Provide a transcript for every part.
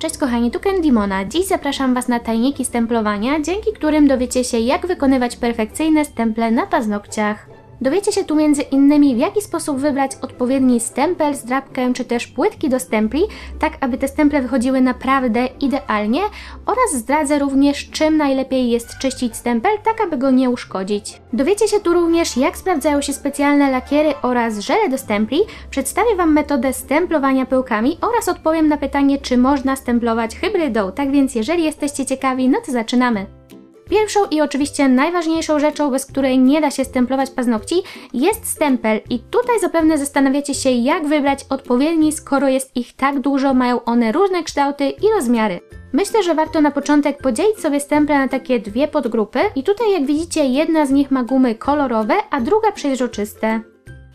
Cześć kochani, tu Candymona. Dziś zapraszam Was na tajniki stemplowania, dzięki którym dowiecie się, jak wykonywać perfekcyjne stemple na paznokciach. Dowiecie się tu między innymi, w jaki sposób wybrać odpowiedni stempel, zdrabkę czy też płytki do stempli, tak aby te stemple wychodziły naprawdę idealnie, oraz zdradzę również, czym najlepiej jest czyścić stempel, tak aby go nie uszkodzić. Dowiecie się tu również, jak sprawdzają się specjalne lakiery oraz żele do stempli, przedstawię Wam metodę stemplowania pyłkami oraz odpowiem na pytanie, czy można stemplować hybrydą. Tak więc jeżeli jesteście ciekawi, no to zaczynamy. Pierwszą i oczywiście najważniejszą rzeczą, bez której nie da się stemplować paznokci, jest stempel i tutaj zapewne zastanawiacie się, jak wybrać odpowiedni, skoro jest ich tak dużo, mają one różne kształty i rozmiary. Myślę, że warto na początek podzielić sobie stemple na takie dwie podgrupy i tutaj jak widzicie jedna z nich ma gumy kolorowe, a druga przejrzyste.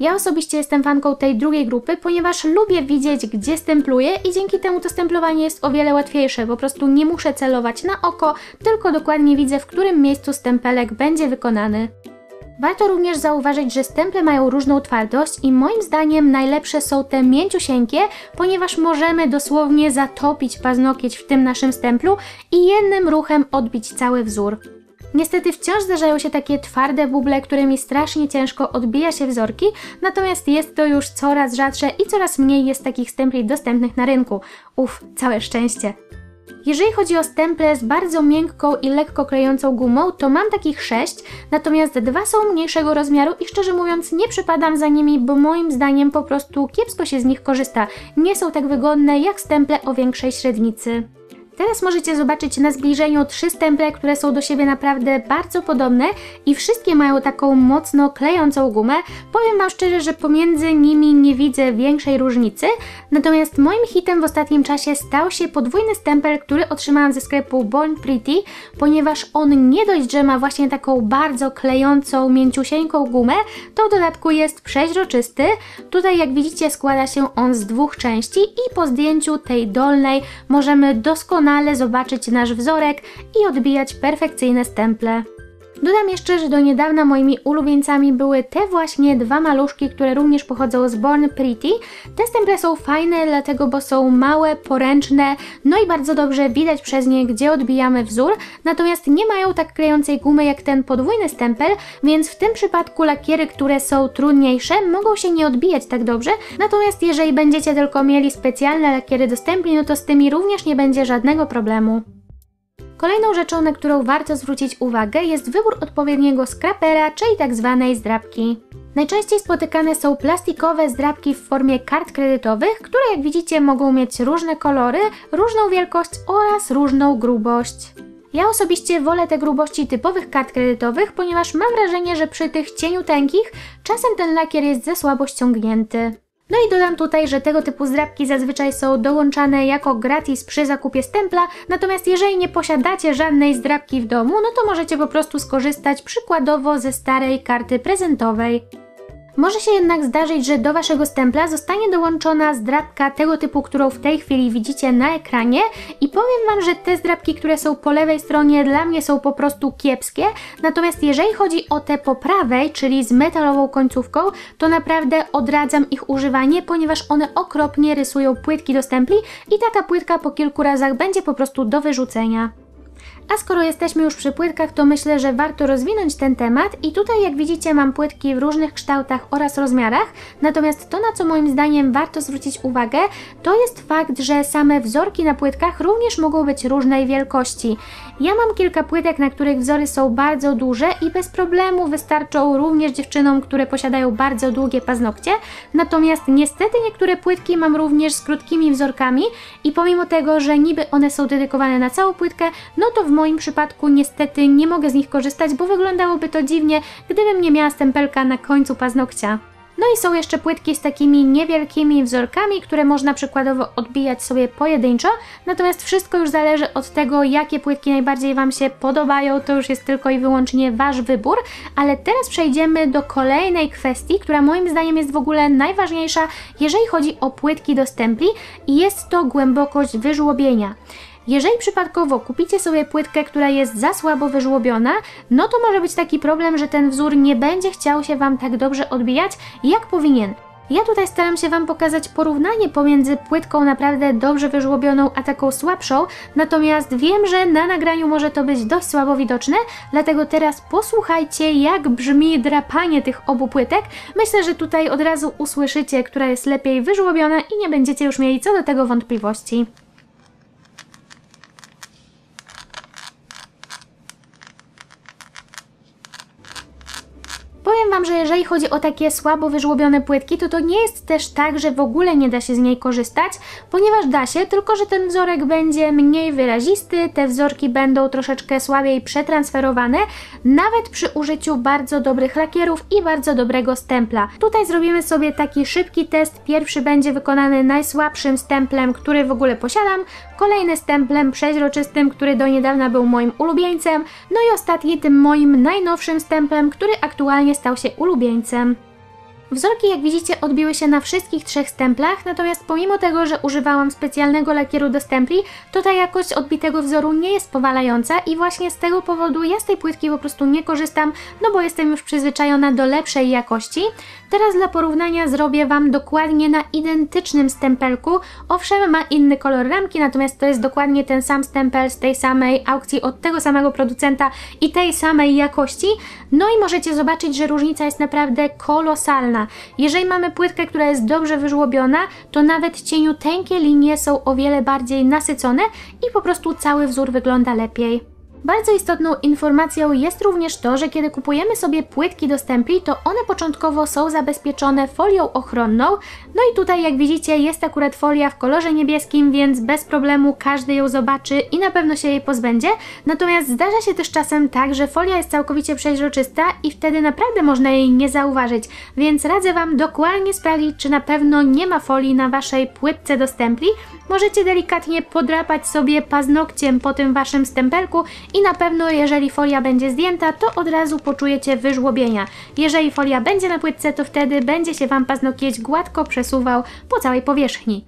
Ja osobiście jestem fanką tej drugiej grupy, ponieważ lubię widzieć, gdzie stempluję i dzięki temu to stemplowanie jest o wiele łatwiejsze. Po prostu nie muszę celować na oko, tylko dokładnie widzę, w którym miejscu stempelek będzie wykonany. Warto również zauważyć, że stemple mają różną twardość i moim zdaniem najlepsze są te mięciusieńkie, ponieważ możemy dosłownie zatopić paznokieć w tym naszym stemplu i jednym ruchem odbić cały wzór. Niestety wciąż zdarzają się takie twarde buble, którymi strasznie ciężko odbija się wzorki, natomiast jest to już coraz rzadsze i coraz mniej jest takich stempli dostępnych na rynku. Całe szczęście! Jeżeli chodzi o stemple z bardzo miękką i lekko klejącą gumą, to mam takich 6, natomiast 2 są mniejszego rozmiaru i szczerze mówiąc nie przypadam za nimi, bo moim zdaniem po prostu kiepsko się z nich korzysta. Nie są tak wygodne jak stemple o większej średnicy. Teraz możecie zobaczyć na zbliżeniu 3 stemple, które są do siebie naprawdę bardzo podobne i wszystkie mają taką mocno klejącą gumę. Powiem Wam szczerze, że pomiędzy nimi nie widzę większej różnicy, natomiast moim hitem w ostatnim czasie stał się podwójny stempel, który otrzymałam ze sklepu Born Pretty, ponieważ on nie dość, że ma właśnie taką bardzo klejącą, mięciusieńką gumę, to w dodatku jest przeźroczysty. Tutaj jak widzicie składa się on z 2 części i po zdjęciu tej dolnej możemy doskonale zobaczyć nasz wzorek i odbijać perfekcyjne stemple. Dodam jeszcze, że do niedawna moimi ulubieńcami były te właśnie 2 maluszki, które również pochodzą z Born Pretty. Te stemple są fajne, dlatego bo są małe, poręczne, no i bardzo dobrze widać przez nie, gdzie odbijamy wzór, natomiast nie mają tak klejącej gumy jak ten podwójny stempel, więc w tym przypadku lakiery, które są trudniejsze, mogą się nie odbijać tak dobrze, natomiast jeżeli będziecie tylko mieli specjalne lakiery do stempli, no to z tymi również nie będzie żadnego problemu. Kolejną rzeczą, na którą warto zwrócić uwagę, jest wybór odpowiedniego skrapera, czyli tak zwanej zdrabki. Najczęściej spotykane są plastikowe zdrabki w formie kart kredytowych, które jak widzicie mogą mieć różne kolory, różną wielkość oraz różną grubość. Ja osobiście wolę te grubości typowych kart kredytowych, ponieważ mam wrażenie, że przy tych cieniuteńkich czasem ten lakier jest za słabo ściągnięty. No i dodam tutaj, że tego typu zdrabki zazwyczaj są dołączane jako gratis przy zakupie stempla, natomiast jeżeli nie posiadacie żadnej zdrabki w domu, no to możecie po prostu skorzystać przykładowo ze starej karty prezentowej. Może się jednak zdarzyć, że do Waszego stempla zostanie dołączona zdrabka tego typu, którą w tej chwili widzicie na ekranie i powiem Wam, że te zdrabki, które są po lewej stronie dla mnie są po prostu kiepskie, natomiast jeżeli chodzi o te po prawej, czyli z metalową końcówką, to naprawdę odradzam ich używanie, ponieważ one okropnie rysują płytki do stempli i taka płytka po kilku razach będzie po prostu do wyrzucenia. A skoro jesteśmy już przy płytkach, to myślę, że warto rozwinąć ten temat i tutaj jak widzicie mam płytki w różnych kształtach oraz rozmiarach, natomiast to, na co moim zdaniem warto zwrócić uwagę, to jest fakt, że same wzorki na płytkach również mogą być różnej wielkości. Ja mam kilka płytek, na których wzory są bardzo duże i bez problemu wystarczą również dziewczynom, które posiadają bardzo długie paznokcie, natomiast niestety niektóre płytki mam również z krótkimi wzorkami i pomimo tego, że niby one są dedykowane na całą płytkę, no to w moim przypadku niestety nie mogę z nich korzystać, bo wyglądałoby to dziwnie, gdybym nie miała stempelka na końcu paznokcia. No i są jeszcze płytki z takimi niewielkimi wzorkami, które można przykładowo odbijać sobie pojedynczo, natomiast wszystko już zależy od tego, jakie płytki najbardziej Wam się podobają, to już jest tylko i wyłącznie Wasz wybór, ale teraz przejdziemy do kolejnej kwestii, która moim zdaniem jest w ogóle najważniejsza, jeżeli chodzi o płytki do stempli i jest to głębokość wyżłobienia. Jeżeli przypadkowo kupicie sobie płytkę, która jest za słabo wyżłobiona, no to może być taki problem, że ten wzór nie będzie chciał się Wam tak dobrze odbijać, jak powinien. Ja tutaj staram się Wam pokazać porównanie pomiędzy płytką naprawdę dobrze wyżłobioną, a taką słabszą, natomiast wiem, że na nagraniu może to być dość słabo widoczne, dlatego teraz posłuchajcie, jak brzmi drapanie tych obu płytek. Myślę, że tutaj od razu usłyszycie, która jest lepiej wyżłobiona i nie będziecie już mieli co do tego wątpliwości. Powiem Wam, że jeżeli chodzi o takie słabo wyżłobione płytki, to nie jest też tak, że w ogóle nie da się z niej korzystać, ponieważ da się, tylko że ten wzorek będzie mniej wyrazisty, te wzorki będą troszeczkę słabiej przetransferowane, nawet przy użyciu bardzo dobrych lakierów i bardzo dobrego stempla. Tutaj zrobimy sobie taki szybki test. Pierwszy będzie wykonany najsłabszym stemplem, który w ogóle posiadam, kolejny stemplem przeźroczystym, który do niedawna był moim ulubieńcem, no i ostatni tym moim najnowszym stemplem, który aktualnie stał się ulubieńcem. Wzorki, jak widzicie, odbiły się na wszystkich trzech stemplach, natomiast pomimo tego, że używałam specjalnego lakieru do stempli, to ta jakość odbitego wzoru nie jest powalająca i właśnie z tego powodu ja z tej płytki po prostu nie korzystam, no bo jestem już przyzwyczajona do lepszej jakości. Teraz dla porównania zrobię Wam dokładnie na identycznym stempelku. Owszem, ma inny kolor ramki, natomiast to jest dokładnie ten sam stempel z tej samej aukcji od tego samego producenta i tej samej jakości. No i możecie zobaczyć, że różnica jest naprawdę kolosalna. Jeżeli mamy płytkę, która jest dobrze wyżłobiona, to nawet cieniuteńkie linie są o wiele bardziej nasycone i po prostu cały wzór wygląda lepiej. Bardzo istotną informacją jest również to, że kiedy kupujemy sobie płytki do stempli, to one początkowo są zabezpieczone folią ochronną. No i tutaj, jak widzicie, jest akurat folia w kolorze niebieskim, więc bez problemu każdy ją zobaczy i na pewno się jej pozbędzie. Natomiast zdarza się też czasem tak, że folia jest całkowicie przeźroczysta i wtedy naprawdę można jej nie zauważyć. Więc radzę Wam dokładnie sprawdzić, czy na pewno nie ma folii na Waszej płytce do stempli. Możecie delikatnie podrapać sobie paznokciem po tym Waszym stempelku i na pewno, jeżeli folia będzie zdjęta, to od razu poczujecie wyżłobienia. Jeżeli folia będzie na płytce, to wtedy będzie się Wam paznokieć gładko przesuwał po całej powierzchni.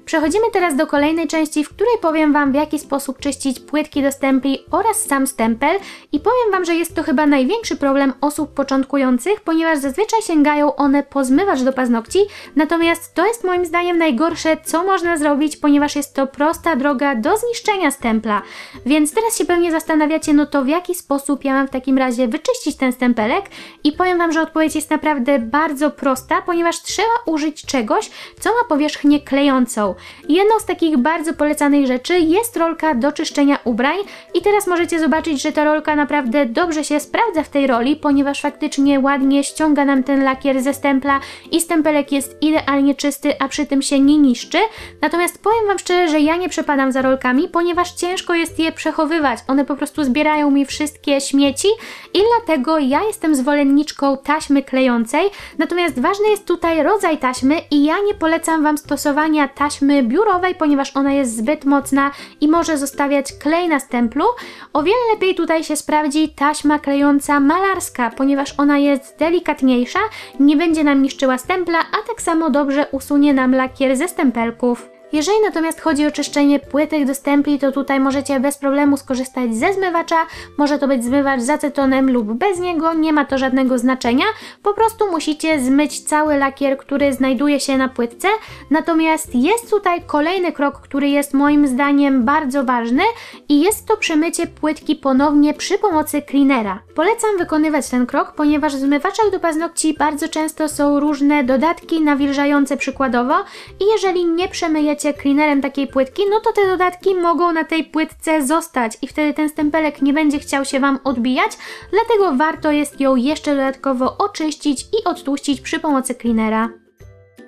Przechodzimy teraz do kolejnej części, w której powiem Wam, w jaki sposób czyścić płytki do stempli oraz sam stempel i powiem Wam, że jest to chyba największy problem osób początkujących, ponieważ zazwyczaj sięgają one po zmywacz do paznokci, natomiast to jest moim zdaniem najgorsze, co można zrobić, ponieważ jest to prosta droga do zniszczenia stempla. Więc teraz się pewnie zastanawiacie, no to w jaki sposób ja mam w takim razie wyczyścić ten stempelek i powiem Wam, że odpowiedź jest naprawdę bardzo prosta, ponieważ trzeba użyć czegoś, co ma powierzchnię klejącą. Jedną z takich bardzo polecanych rzeczy jest rolka do czyszczenia ubrań i teraz możecie zobaczyć, że ta rolka naprawdę dobrze się sprawdza w tej roli, ponieważ faktycznie ładnie ściąga nam ten lakier ze stempla i stempelek jest idealnie czysty, a przy tym się nie niszczy. Natomiast powiem Wam szczerze, że ja nie przepadam za rolkami, ponieważ ciężko jest je przechowywać. One po prostu zbierają mi wszystkie śmieci i dlatego ja jestem zwolenniczką taśmy klejącej. Natomiast ważny jest tutaj rodzaj taśmy i ja nie polecam Wam stosowania taśmy biurowej, ponieważ ona jest zbyt mocna i może zostawiać klej na stemplu. O wiele lepiej tutaj się sprawdzi taśma klejąca malarska, ponieważ ona jest delikatniejsza, nie będzie nam niszczyła stempla, a tak samo dobrze usunie nam lakier ze stempelków. Jeżeli natomiast chodzi o czyszczenie płytek do stempli, to tutaj możecie bez problemu skorzystać ze zmywacza. Może to być zmywacz z acetonem lub bez niego, nie ma to żadnego znaczenia. Po prostu musicie zmyć cały lakier, który znajduje się na płytce. Natomiast jest tutaj kolejny krok, który jest moim zdaniem bardzo ważny i jest to przemycie płytki ponownie przy pomocy cleanera. Polecam wykonywać ten krok, ponieważ w zmywaczach do paznokci bardzo często są różne dodatki nawilżające przykładowo i jeżeli nie przemyjecie cleanerem takiej płytki, no to te dodatki mogą na tej płytce zostać i wtedy ten stempelek nie będzie chciał się Wam odbijać, dlatego warto jest ją jeszcze dodatkowo oczyścić i odtłuścić przy pomocy cleanera.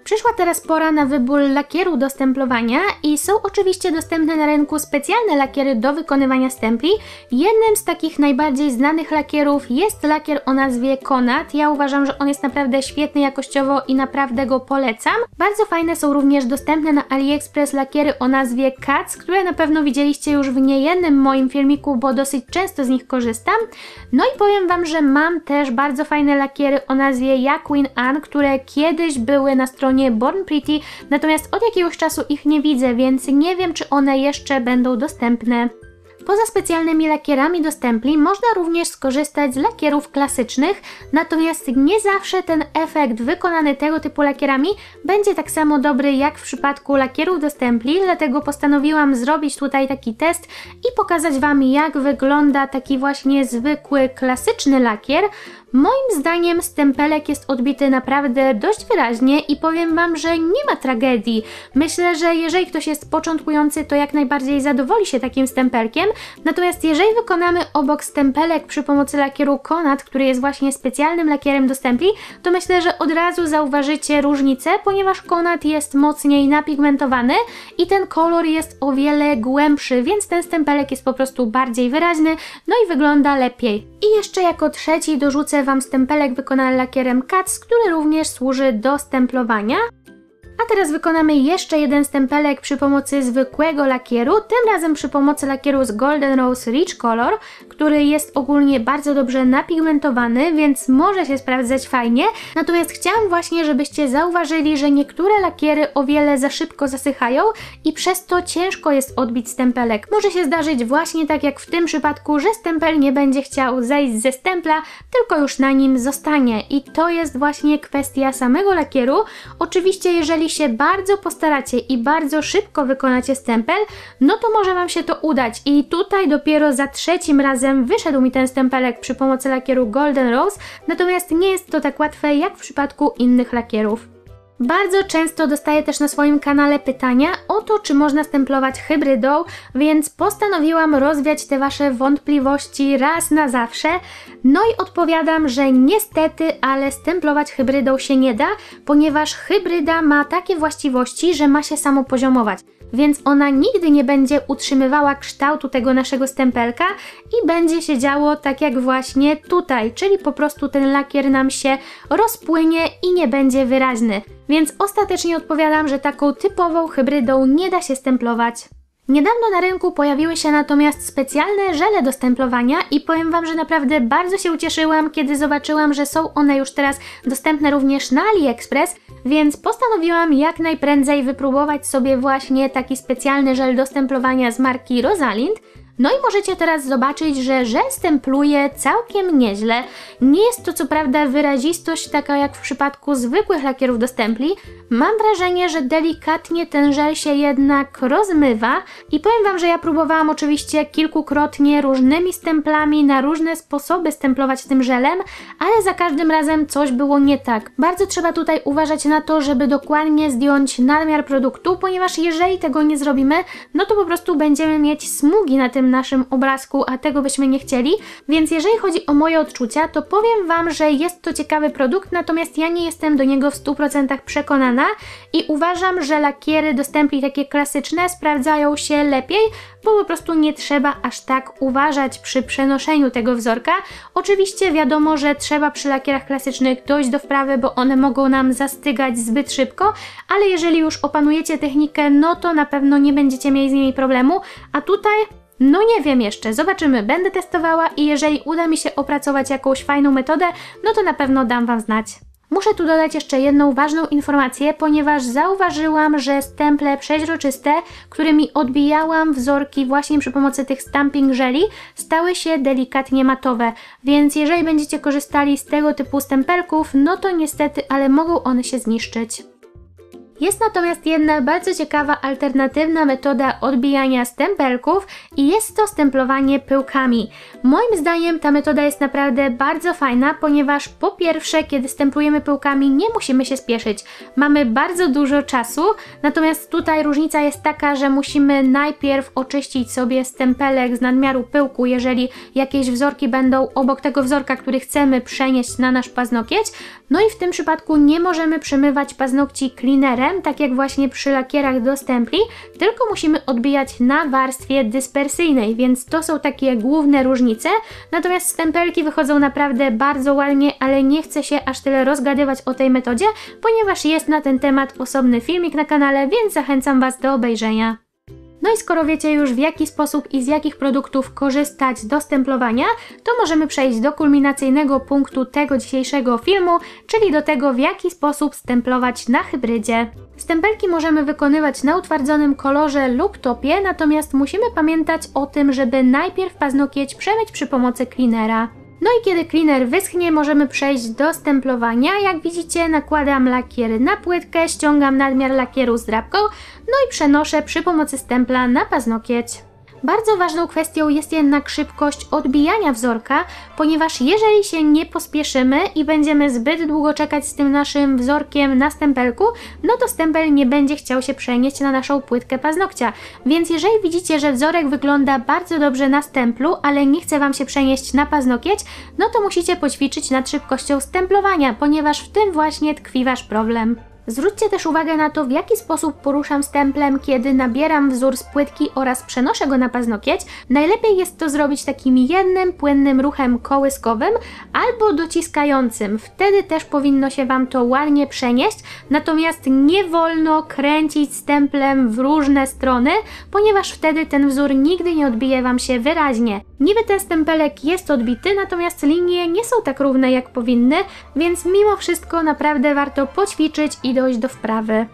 Przyszła teraz pora na wybór lakieru do stemplowania i są oczywiście dostępne na rynku specjalne lakiery do wykonywania stempli. Jednym z takich najbardziej znanych lakierów jest lakier o nazwie Konad. Ja uważam, że on jest naprawdę świetny jakościowo i naprawdę go polecam. Bardzo fajne są również dostępne na AliExpress lakiery o nazwie Katz, które na pewno widzieliście już w niejednym moim filmiku, bo dosyć często z nich korzystam. No i powiem Wam, że mam też bardzo fajne lakiery o nazwie Yaquin An, które kiedyś były na stronie Born Pretty, natomiast od jakiegoś czasu ich nie widzę, więc nie wiem, czy one jeszcze będą dostępne. Poza specjalnymi lakierami do stempli można również skorzystać z lakierów klasycznych, natomiast nie zawsze ten efekt wykonany tego typu lakierami będzie tak samo dobry jak w przypadku lakierów do stempli, dlatego postanowiłam zrobić tutaj taki test i pokazać Wam, jak wygląda taki właśnie zwykły, klasyczny lakier. Moim zdaniem stempelek jest odbity naprawdę dość wyraźnie i powiem Wam, że nie ma tragedii. Myślę, że jeżeli ktoś jest początkujący, to jak najbardziej zadowoli się takim stempelkiem, natomiast jeżeli wykonamy obok stempelek przy pomocy lakieru Konad, który jest właśnie specjalnym lakierem do stempli, to myślę, że od razu zauważycie różnicę, ponieważ Konad jest mocniej napigmentowany i ten kolor jest o wiele głębszy, więc ten stempelek jest po prostu bardziej wyraźny, no i wygląda lepiej. I jeszcze jako trzeci dorzucę Wam stempelek wykonany lakierem Cats, który również służy do stemplowania. A teraz wykonamy jeszcze jeden stempelek przy pomocy zwykłego lakieru, tym razem przy pomocy lakieru z Golden Rose Rich Color, który jest ogólnie bardzo dobrze napigmentowany, więc może się sprawdzać fajnie. Natomiast chciałam właśnie, żebyście zauważyli, że niektóre lakiery o wiele za szybko zasychają i przez to ciężko jest odbić stempelek. Może się zdarzyć właśnie tak jak w tym przypadku, że stempel nie będzie chciał zejść ze stempla, tylko już na nim zostanie. I to jest właśnie kwestia samego lakieru. Oczywiście jeżeli się bardzo postaracie i bardzo szybko wykonacie stempel, no to może Wam się to udać. I tutaj dopiero za trzecim razem wyszedł mi ten stempelek przy pomocy lakieru Golden Rose, natomiast nie jest to tak łatwe jak w przypadku innych lakierów. Bardzo często dostaję też na swoim kanale pytania o to, czy można stemplować hybrydą, więc postanowiłam rozwiać te Wasze wątpliwości raz na zawsze. No i odpowiadam, że niestety, ale stemplować hybrydą się nie da, ponieważ hybryda ma takie właściwości, że ma się samopoziomować. Więc ona nigdy nie będzie utrzymywała kształtu tego naszego stempelka i będzie się działo tak jak właśnie tutaj, czyli po prostu ten lakier nam się rozpłynie i nie będzie wyraźny. Więc ostatecznie odpowiadam, że taką typową hybrydą nie da się stemplować. Niedawno na rynku pojawiły się natomiast specjalne żele do stemplowania i powiem Wam, że naprawdę bardzo się ucieszyłam, kiedy zobaczyłam, że są one już teraz dostępne również na AliExpress, więc postanowiłam jak najprędzej wypróbować sobie właśnie taki specjalny żel do stemplowania z marki Rosalind. No i możecie teraz zobaczyć, że żel stempluje całkiem nieźle. Nie jest to co prawda wyrazistość taka jak w przypadku zwykłych lakierów do stempli. Mam wrażenie, że delikatnie ten żel się jednak rozmywa i powiem Wam, że ja próbowałam oczywiście kilkukrotnie różnymi stemplami na różne sposoby stemplować tym żelem, ale za każdym razem coś było nie tak. Bardzo trzeba tutaj uważać na to, żeby dokładnie zdjąć nadmiar produktu, ponieważ jeżeli tego nie zrobimy, no to po prostu będziemy mieć smugi na tym naszym obrazku, a tego byśmy nie chcieli, więc jeżeli chodzi o moje odczucia, to powiem Wam, że jest to ciekawy produkt, natomiast ja nie jestem do niego w 100% przekonana i uważam, że lakiery do stempli takie klasyczne sprawdzają się lepiej, bo po prostu nie trzeba aż tak uważać przy przenoszeniu tego wzorka. Oczywiście wiadomo, że trzeba przy lakierach klasycznych dojść do wprawy, bo one mogą nam zastygać zbyt szybko, ale jeżeli już opanujecie technikę, no to na pewno nie będziecie mieli z nimi problemu, a tutaj no nie wiem jeszcze, zobaczymy, będę testowała i jeżeli uda mi się opracować jakąś fajną metodę, no to na pewno dam Wam znać. Muszę tu dodać jeszcze jedną ważną informację, ponieważ zauważyłam, że stemple przeźroczyste, którymi odbijałam wzorki właśnie przy pomocy tych stamping żeli, stały się delikatnie matowe, więc jeżeli będziecie korzystali z tego typu stempelków, no to niestety, ale mogą one się zniszczyć. Jest natomiast jedna bardzo ciekawa alternatywna metoda odbijania stempelków i jest to stemplowanie pyłkami. Moim zdaniem ta metoda jest naprawdę bardzo fajna, ponieważ po pierwsze, kiedy stemplujemy pyłkami, nie musimy się spieszyć. Mamy bardzo dużo czasu, natomiast tutaj różnica jest taka, że musimy najpierw oczyścić sobie stempelek z nadmiaru pyłku, jeżeli jakieś wzorki będą obok tego wzorka, który chcemy przenieść na nasz paznokieć. No i w tym przypadku nie możemy przemywać paznokci cleanerem, tak jak właśnie przy lakierach do stempli, tylko musimy odbijać na warstwie dyspersyjnej, więc to są takie główne różnice. Natomiast stempelki wychodzą naprawdę bardzo ładnie, ale nie chcę się aż tyle rozgadywać o tej metodzie, ponieważ jest na ten temat osobny filmik na kanale, więc zachęcam Was do obejrzenia. No i skoro wiecie już, w jaki sposób i z jakich produktów korzystać do stemplowania, to możemy przejść do kulminacyjnego punktu tego dzisiejszego filmu, czyli do tego, w jaki sposób stemplować na hybrydzie. Stempelki możemy wykonywać na utwardzonym kolorze lub topie, natomiast musimy pamiętać o tym, żeby najpierw paznokieć przemyć przy pomocy cleanera. No i kiedy cleaner wyschnie, możemy przejść do stemplowania. Jak widzicie, nakładam lakier na płytkę, ściągam nadmiar lakieru z drapką, no i przenoszę przy pomocy stempla na paznokieć. Bardzo ważną kwestią jest jednak szybkość odbijania wzorka, ponieważ jeżeli się nie pospieszymy i będziemy zbyt długo czekać z tym naszym wzorkiem na stempelku, no to stempel nie będzie chciał się przenieść na naszą płytkę paznokcia. Więc jeżeli widzicie, że wzorek wygląda bardzo dobrze na stemplu, ale nie chce Wam się przenieść na paznokieć, no to musicie poćwiczyć nad szybkością stemplowania, ponieważ w tym właśnie tkwi Wasz problem. Zwróćcie też uwagę na to, w jaki sposób poruszam stemplem, kiedy nabieram wzór z płytki oraz przenoszę go na paznokieć. Najlepiej jest to zrobić takim jednym, płynnym ruchem kołyskowym albo dociskającym. Wtedy też powinno się Wam to ładnie przenieść, natomiast nie wolno kręcić stemplem w różne strony, ponieważ wtedy ten wzór nigdy nie odbije Wam się wyraźnie. Niby ten stempelek jest odbity, natomiast linie nie są tak równe jak powinny, więc mimo wszystko naprawdę warto poćwiczyć i dojść do wprawy.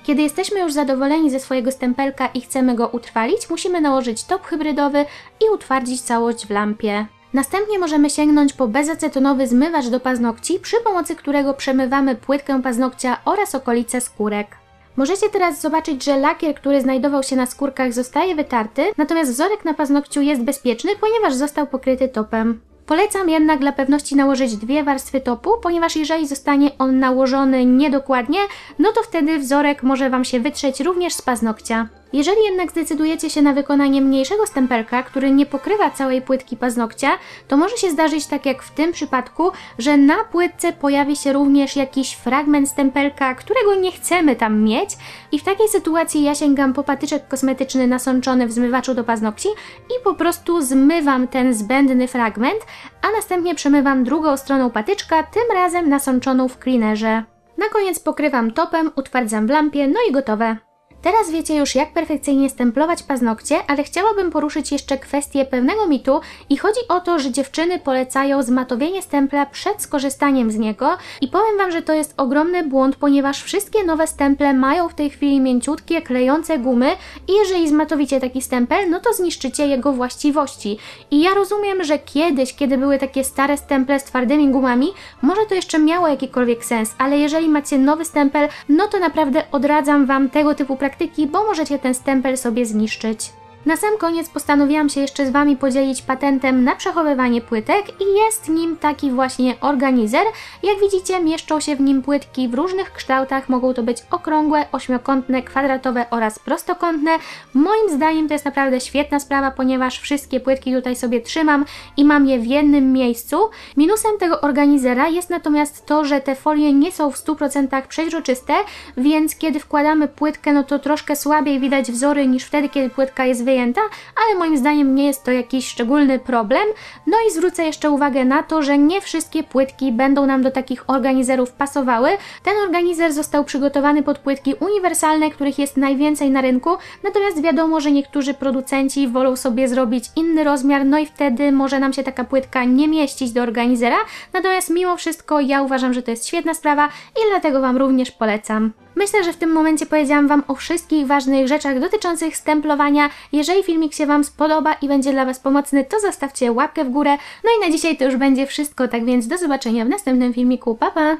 Kiedy jesteśmy już zadowoleni ze swojego stempelka i chcemy go utrwalić, musimy nałożyć top hybrydowy i utwardzić całość w lampie. Następnie możemy sięgnąć po bezacetonowy zmywacz do paznokci, przy pomocy którego przemywamy płytkę paznokcia oraz okolice skórek. Możecie teraz zobaczyć, że lakier, który znajdował się na skórkach, zostaje wytarty, natomiast wzorek na paznokciu jest bezpieczny, ponieważ został pokryty topem. Polecam jednak dla pewności nałożyć 2 warstwy topu, ponieważ jeżeli zostanie on nałożony niedokładnie, no to wtedy wzorek może Wam się wytrzeć również z paznokcia. Jeżeli jednak zdecydujecie się na wykonanie mniejszego stempelka, który nie pokrywa całej płytki paznokcia, to może się zdarzyć, tak jak w tym przypadku, że na płytce pojawi się również jakiś fragment stempelka, którego nie chcemy tam mieć i w takiej sytuacji ja sięgam po patyczek kosmetyczny nasączony w zmywaczu do paznokci i po prostu zmywam ten zbędny fragment, a następnie przemywam drugą stroną patyczka, tym razem nasączoną w cleanerze. Na koniec pokrywam topem, utwardzam w lampie, no i gotowe. Teraz wiecie już, jak perfekcyjnie stemplować paznokcie, ale chciałabym poruszyć jeszcze kwestię pewnego mitu i chodzi o to, że dziewczyny polecają zmatowienie stempla przed skorzystaniem z niego i powiem Wam, że to jest ogromny błąd, ponieważ wszystkie nowe stemple mają w tej chwili mięciutkie, klejące gumy i jeżeli zmatowicie taki stempel, no to zniszczycie jego właściwości. I ja rozumiem, że kiedyś, kiedy były takie stare stemple z twardymi gumami, może to jeszcze miało jakikolwiek sens, ale jeżeli macie nowy stempel, no to naprawdę odradzam Wam tego typu praktyki, bo możecie ten stempel sobie zniszczyć. Na sam koniec postanowiłam się jeszcze z Wami podzielić patentem na przechowywanie płytek i jest nim taki właśnie organizer. Jak widzicie, mieszczą się w nim płytki w różnych kształtach, mogą to być okrągłe, ośmiokątne, kwadratowe oraz prostokątne. Moim zdaniem to jest naprawdę świetna sprawa, ponieważ wszystkie płytki tutaj sobie trzymam i mam je w jednym miejscu. Minusem tego organizera jest natomiast to, że te folie nie są w 100% przeźroczyste, więc kiedy wkładamy płytkę, no to troszkę słabiej widać wzory niż wtedy, kiedy płytka jest wyjęta, ale moim zdaniem nie jest to jakiś szczególny problem. No i zwrócę jeszcze uwagę na to, że nie wszystkie płytki będą nam do takich organizerów pasowały. Ten organizer został przygotowany pod płytki uniwersalne, których jest najwięcej na rynku, natomiast wiadomo, że niektórzy producenci wolą sobie zrobić inny rozmiar, no i wtedy może nam się taka płytka nie mieścić do organizera, natomiast mimo wszystko ja uważam, że to jest świetna sprawa i dlatego Wam również polecam. Myślę, że w tym momencie powiedziałam Wam o wszystkich ważnych rzeczach dotyczących stemplowania. Jeżeli filmik się Wam spodoba i będzie dla Was pomocny, to zostawcie łapkę w górę. No i na dzisiaj to już będzie wszystko, tak więc do zobaczenia w następnym filmiku. Pa, pa!